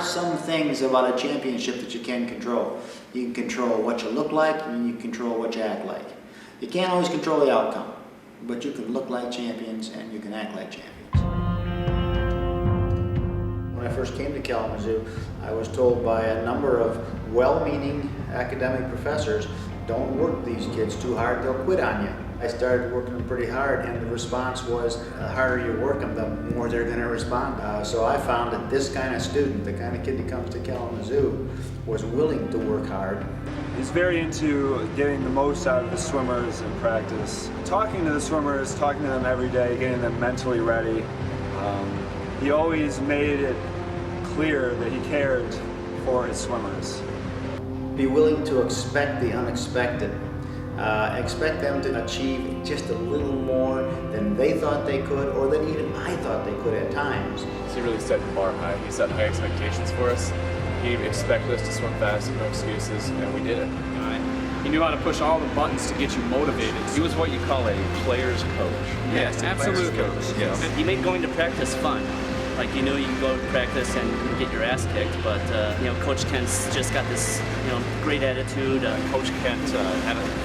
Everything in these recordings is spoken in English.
some things about a championship that you can control. You can control what you look like, and you can control what you act like. You can't always control the outcome, but you can look like champions and you can act like champions. When I first came to Kalamazoo, I was told by a number of well-meaning academic professors, don't work these kids too hard, they'll quit on you. I started working them pretty hard, and the response was, the harder you work them, the more they're going to respond. So I found that this kind of student, the kind of kid that comes to Kalamazoo, was willing to work hard. He's very into getting the most out of the swimmers in practice. Talking to the swimmers, talking to them every day, getting them mentally ready. He always made it clear that he cared for his swimmers. Be willing to expect the unexpected. Expect them to achieve just a little more than they thought they could, or than even I thought they could at times. He really set the bar high. He set high expectations for us. He expected us to swim fast and no excuses, and we did it. He knew how to push all the buttons to get you motivated. He was what you call a player's coach. Yes, absolutely. Yes. He made going to practice fun. Like, you know, you can go to practice and get your ass kicked, but you know, Coach Kent's just got this, you know, great attitude. Coach Kent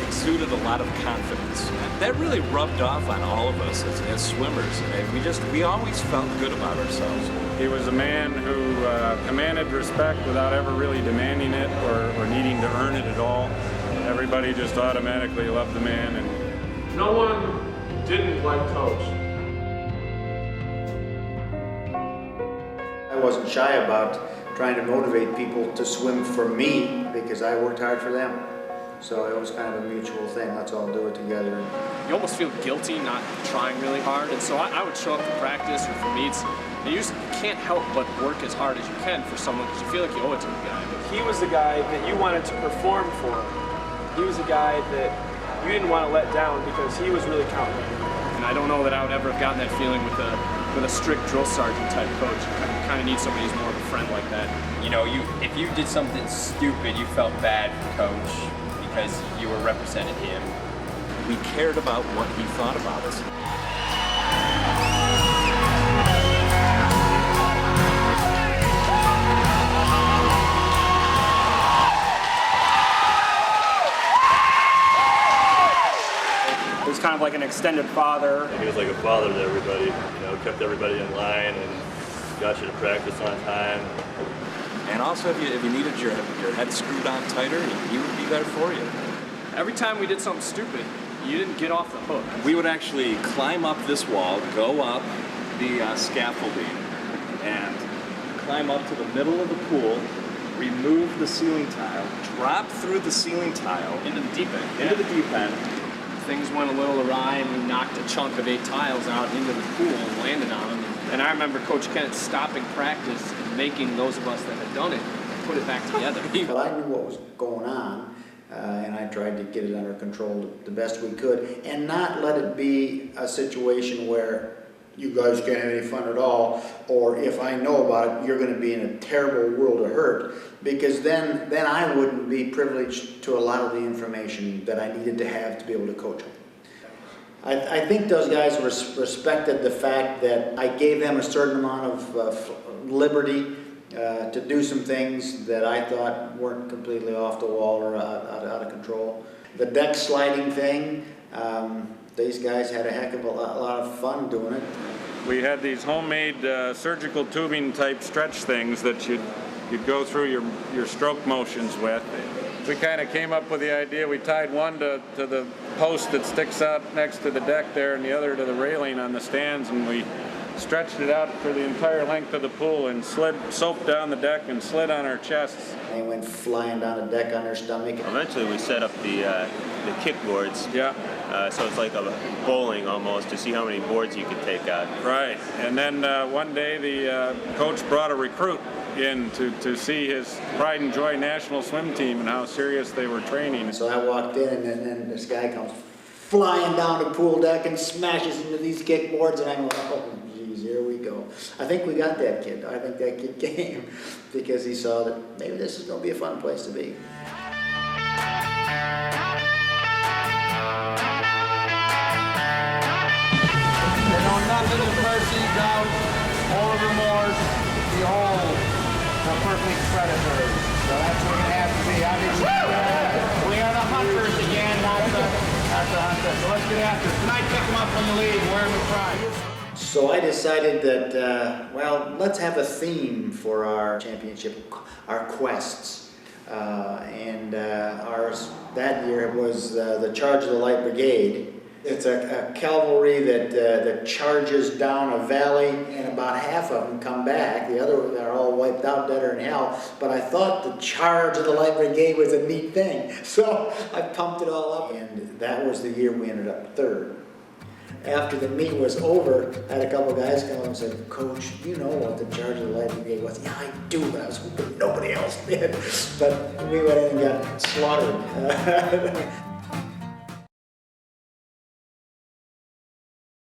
exuded a lot of confidence. That really rubbed off on all of us as swimmers. And we always felt good about ourselves. He was a man who commanded respect without ever really demanding it or needing to earn it at all. Everybody just automatically loved the man. And No one didn't like Coach. I wasn't shy about trying to motivate people to swim for me because I worked hard for them. So it was kind of a mutual thing. Let's all do it together. You almost feel guilty not trying really hard, and so I would show up to practice or for meets, and you just can't help but work as hard as you can for someone because you feel like you owe it to the guy. He was the guy that you wanted to perform for. He was a guy that you didn't want to let down because he was really counting on you. And I don't know that I would ever have gotten that feeling with a strict drill sergeant type coach. You kind of need somebody who's more of a friend like that. You know, if you did something stupid, you felt bad for Coach because you were representing him. We cared about what he thought about us. He was kind of like an extended father. He was like a father to everybody, you know, kept everybody in line and got you to practice on time. And also, if you needed your head screwed on tighter, he would be there for you. Every time we did something stupid, you didn't get off the hook. We would actually climb up this wall, go up the scaffolding, and climb up to the middle of the pool, remove the ceiling tile, drop through the ceiling tile Into the deep end. into the deep end. Things went a little awry and we knocked a chunk of 8 tiles out into the pool and landed on them. And I remember Coach Kent stopping practice and making those of us that had done it put it back together. But I knew what was going on, and I tried to get it under control the best we could, and not let it be a situation where you guys can't have any fun at all, or if I know about it, you're going to be in a terrible world of hurt, because then I wouldn't be privileged to a lot of the information that I needed to have to be able to coach them. I think those guys respected the fact that I gave them a certain amount of liberty to do some things that I thought weren't completely off the wall or out of control. The deck sliding thing, these guys had a heck of a lot of fun doing it. we had these homemade surgical tubing type stretch things that you'd go through your stroke motions with. We kind of came up with the idea, we tied one to the post that sticks out next to the deck there and the other to the railing on the stands, and we stretched it out for the entire length of the pool and slid soap down the deck and slid on our chests. They went flying down the deck on their stomach. Eventually we set up the kick boards. Yeah. So it's like a bowling almost, to see how many boards you could take out. Right. And then one day the coach brought a recruit in to see his Pride and Joy national swim team and how serious they were training. So I walked in, and then this guy comes flying down the pool deck and smashes into these kickboards, and I go, oh, geez, here we go. I think we got that kid. I think that kid came because he saw that maybe this is going to be a fun place to be. They know nothing of mercy, doubt, or remorse. Behold, the perfect predators. So that's what it has to be. We are the hunters again, not the hunters. So let's get after it. Tonight, pick them up when you leave, wear them with pride. So I decided that, well, let's have a theme for our championship, our quests. And ours that year was the Charge of the Light Brigade. It's a cavalry that charges down a valley, and about half of them come back. The other are all wiped out, deader in hell. But I thought the Charge of the Light Brigade was a neat thing, so I pumped it all up. And that was the year we ended up third. After the meet was over, I had a couple of guys come up and said, "Coach, you know what the Charge of the Light Brigade was?" "Yeah, I do, but I was hoping nobody else did." But we went in and got slaughtered.